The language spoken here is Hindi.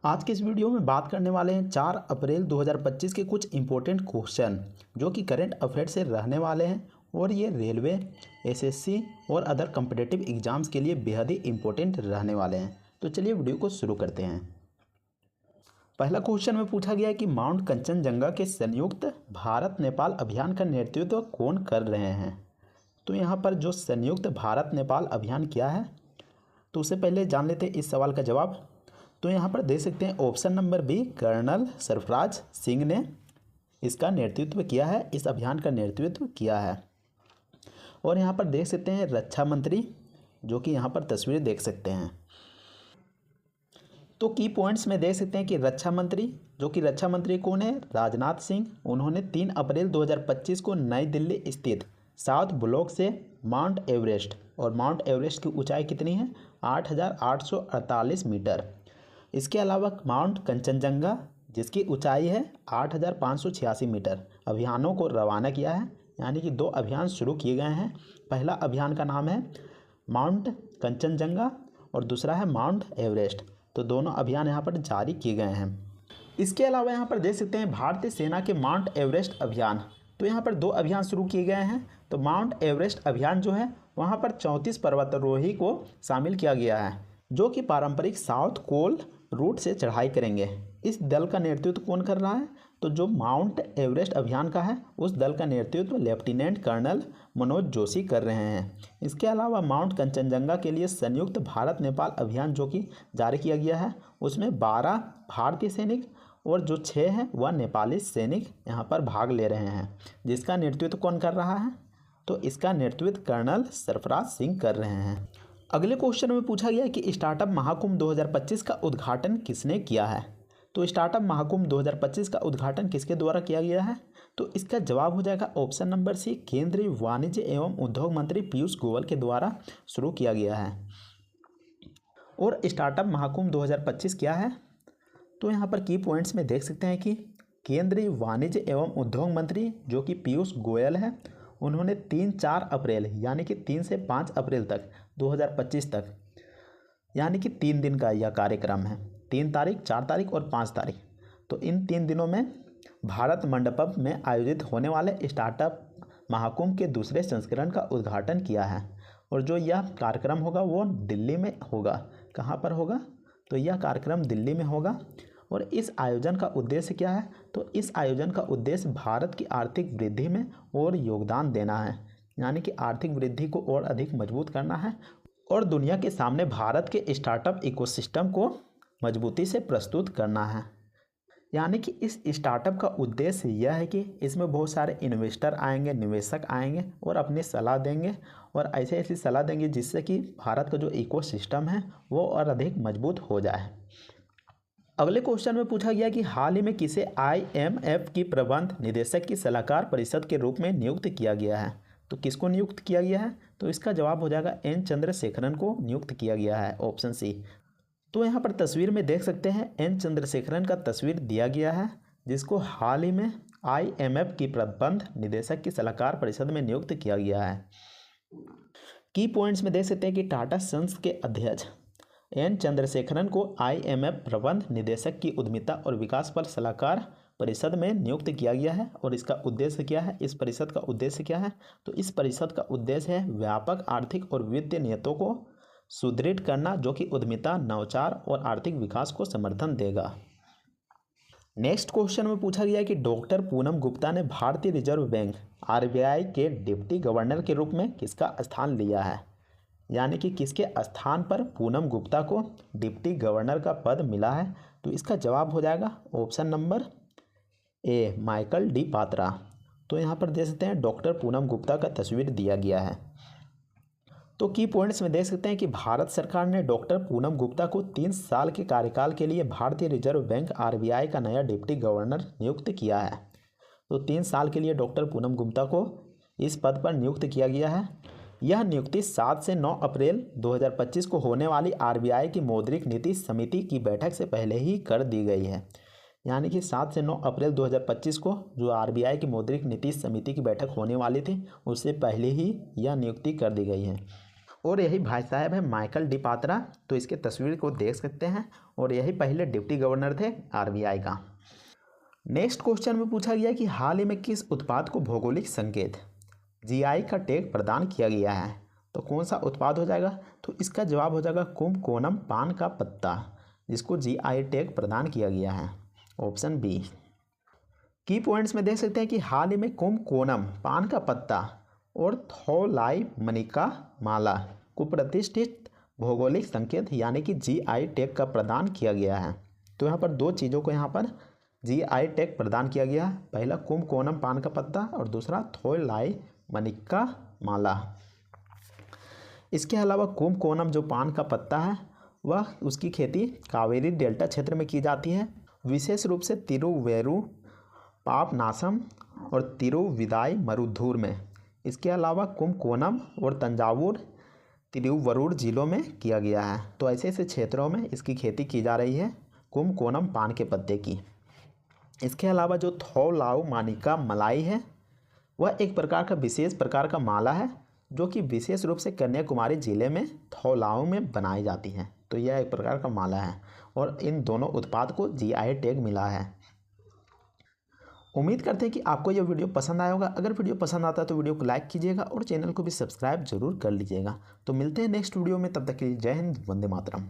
आज के इस वीडियो में बात करने वाले हैं 4 अप्रैल 2025 के कुछ इंपॉर्टेंट क्वेश्चन जो कि करंट अफेयर से रहने वाले हैं और ये रेलवे, एसएससी और अदर कम्पिटिटिव एग्जाम्स के लिए बेहद ही इंपॉर्टेंट रहने वाले हैं। तो चलिए वीडियो को शुरू करते हैं। पहला क्वेश्चन में पूछा गया है कि माउंट कंचनजंगा के संयुक्त भारत नेपाल अभियान का नेतृत्व कौन कर रहे हैं। तो यहाँ पर जो संयुक्त भारत नेपाल अभियान क्या है, तो उससे पहले जान लेते हैं इस सवाल का जवाब। तो यहाँ पर देख सकते हैं option number B, colonel Sarfaraz Singh ने इसका नेतृत्व किया है, इस अभियान का नेतृत्व किया है। और यहाँ पर देख सकते हैं रक्षा मंत्री, जो कि यहाँ पर तस्वीर देख सकते हैं। तो की पॉइंट्स में देख सकते हैं कि रक्षा मंत्री, जो कि रक्षा मंत्री कौन है, राजनाथ सिंह, उन्होंने 3 अप्रैल 2025 को नई दिल्ली स्थित साउथ ब्लॉक से माउंट एवरेस्ट, और माउंट एवरेस्ट की ऊंचाई कितनी है, 8,848 मीटर। इसके अलावा माउंट कंचनजंगा, जिसकी ऊंचाई है 8,586 मीटर, अभियानों को रवाना किया है। यानी कि 2 अभियान शुरू किए गए हैं। पहला अभियान का नाम है माउंट कंचनजंगा और दूसरा है माउंट एवरेस्ट। तो दोनों अभियान यहाँ पर जारी किए गए हैं। इसके अलावा यहाँ पर देख सकते हैं भारतीय सेना के माउंट एवरेस्ट अभियान। तो यहाँ पर 2 अभियान शुरू किए गए हैं। तो माउंट एवरेस्ट अभियान जो है वहाँ पर 34 पर्वतारोही को शामिल किया गया है, जो कि पारंपरिक साउथ कोल रूट से चढ़ाई करेंगे। इस दल का नेतृत्व कौन कर रहा है, तो जो माउंट एवरेस्ट अभियान का है उस दल का नेतृत्व लेफ्टिनेंट कर्नल मनोज जोशी कर रहे हैं। इसके अलावा माउंट कंचनजंगा के लिए संयुक्त भारत नेपाल अभियान जो कि जारी किया गया है, उसमें 12 भारतीय सैनिक और जो 6 हैं वह नेपाली सैनिक यहाँ पर भाग ले रहे हैं। जिसका नेतृत्व कौन कर रहा है, तो इसका नेतृत्व कर्नल सरफराज सिंह कर रहे हैं। अगले क्वेश्चन में पूछा गया है कि स्टार्टअप महाकुंभ 2025 का उद्घाटन किसने किया है। तो स्टार्टअप महाकुंभ 2025 का उद्घाटन किसके द्वारा किया गया है, तो इसका जवाब हो जाएगा ऑप्शन नंबर सी, केंद्रीय वाणिज्य एवं उद्योग मंत्री पीयूष गोयल के द्वारा शुरू किया गया है। और स्टार्टअप महाकुंभ 2025 क्या है, तो यहाँ पर की पॉइंट्स में देख सकते हैं कि केंद्रीय वाणिज्य एवं उद्योग मंत्री जो कि पीयूष गोयल है, उन्होंने 3-4 अप्रैल यानी कि 3 से 5 अप्रैल तक 2025 तक, यानी कि 3 दिन का यह कार्यक्रम है, 3 तारीख, 4 तारीख और 5 तारीख। तो इन 3 दिनों में भारत मंडपम में आयोजित होने वाले स्टार्टअप महाकुंभ के दूसरे संस्करण का उद्घाटन किया है। और जो यह कार्यक्रम होगा वो दिल्ली में होगा। कहाँ पर होगा, तो यह कार्यक्रम दिल्ली में होगा। और इस आयोजन का उद्देश्य क्या है, तो इस आयोजन का उद्देश्य भारत की आर्थिक वृद्धि में और योगदान देना है, यानी कि आर्थिक वृद्धि को और अधिक मजबूत करना है और दुनिया के सामने भारत के स्टार्टअप इकोसिस्टम को मजबूती से प्रस्तुत करना है। यानी कि इस स्टार्टअप का उद्देश्य यह है कि इसमें बहुत सारे इन्वेस्टर आएंगे, निवेशक आएंगे और अपनी सलाह देंगे और ऐसी सलाह देंगे जिससे कि भारत का जो इकोसिस्टम है वो और अधिक मजबूत हो जाए। अगले क्वेश्चन में पूछा गया कि हाल ही में किसे IMF की प्रबंध निदेशक की सलाहकार परिषद के रूप में नियुक्त किया गया है। तो किसको नियुक्त किया गया है, तो इसका जवाब हो जाएगा N चंद्रशेखरन को नियुक्त किया गया है, ऑप्शन सी। तो यहाँ पर तस्वीर में देख सकते हैं N चंद्रशेखरन का तस्वीर दिया गया है, जिसको हाल ही में IMF की प्रबंध निदेशक की सलाहकार परिषद में नियुक्त किया गया है। की पॉइंट्स में देख सकते हैं कि टाटा सन्स के अध्यक्ष N चंद्रशेखरन को IMF प्रबंध निदेशक की उद्यमिता और विकास पर सलाहकार परिषद में नियुक्त किया गया है। और इसका उद्देश्य क्या है, इस परिषद का उद्देश्य क्या है, तो इस परिषद का उद्देश्य है व्यापक आर्थिक और वित्तीय नीतियों को सुदृढ़ करना, जो कि उद्यमिता, नवाचार और आर्थिक विकास को समर्थन देगा। नेक्स्ट क्वेश्चन में पूछा गया कि डॉक्टर पूनम गुप्ता ने भारतीय रिजर्व बैंक RBI के डिप्टी गवर्नर के रूप में किसका स्थान लिया है। यानी कि किसके स्थान पर पूनम गुप्ता को डिप्टी गवर्नर का पद मिला है, तो इसका जवाब हो जाएगा option number A, Michael D Patra. तो यहाँ पर देख सकते हैं डॉक्टर पूनम गुप्ता का तस्वीर दिया गया है। तो की पॉइंट्स में देख सकते हैं कि भारत सरकार ने डॉक्टर पूनम गुप्ता को 3 साल के कार्यकाल के लिए भारतीय रिजर्व बैंक RBI का नया डिप्टी गवर्नर नियुक्त किया है। तो 3 साल के लिए डॉक्टर पूनम गुप्ता को इस पद पर नियुक्त किया गया है। यह नियुक्ति 7 से 9 अप्रैल 2025 को होने वाली RBI की मौद्रिक नीति समिति की बैठक से पहले ही कर दी गई है। यानी कि 7 से 9 अप्रैल 2025 को जो RBI की मौद्रिक नीति समिति की बैठक होने वाली थी, उससे पहले ही यह नियुक्ति कर दी गई है। और यही भाई साहब है माइकल डी पात्रा, तो इसके तस्वीर को देख सकते हैं, और यही पहले डिप्टी गवर्नर थे आरबीआई का। नेक्स्ट क्वेश्चन में पूछा गया कि हाल ही में किस उत्पाद को भौगोलिक संकेत जीआई का टैग प्रदान किया गया है, तो कौन सा उत्पाद हो जाएगा, तो इसका जवाब हो जाएगा कुमकोनम पान का पत्ता, जिसको जीआई टैग प्रदान किया गया है, ऑप्शन बी। की पॉइंट्स में देख सकते हैं कि हाल ही में कुमकोनम पान का पत्ता और थौलाई मनिका माला को प्रतिष्ठित भौगोलिक संकेत यानी कि जीआई टैग का प्रदान किया गया है। तो यहाँ पर दो चीज़ों को यहाँ पर जीआई टैग प्रदान किया गया है, पहला कुमकोनम पान का पत्ता और दूसरा थौलाई मनिका माला। इसके अलावा कुमकोनम जो पान का पत्ता है वह उसकी खेती कावेरी डेल्टा क्षेत्र में की जाती है, विशेष रूप से तिरुवेरू पापनासम और तिरुविदाई मरुधूर में। इसके अलावा कुमकोनम और तंजावुर तिरुवरूर जिलों में किया गया है। तो ऐसे ऐसे क्षेत्रों में इसकी खेती की जा रही है कुमकोनम पान के पत्ते की। इसके अलावा जो थौलाउ मानिका मलाई है वह एक प्रकार का विशेष प्रकार का माला है जो कि विशेष रूप से कन्याकुमारी जिले में थौलाउ में बनाई जाती है। तो यह एक प्रकार का माला है और इन दोनों उत्पाद को जीआई टैग मिला है। उम्मीद करते हैं कि आपको यह वीडियो पसंद आया होगा। अगर वीडियो पसंद आता है तो वीडियो को लाइक कीजिएगा और चैनल को भी सब्सक्राइब जरूर कर लीजिएगा। तो मिलते हैं नेक्स्ट वीडियो में, तब तक के लिए जय हिंद, वंदे मातरम।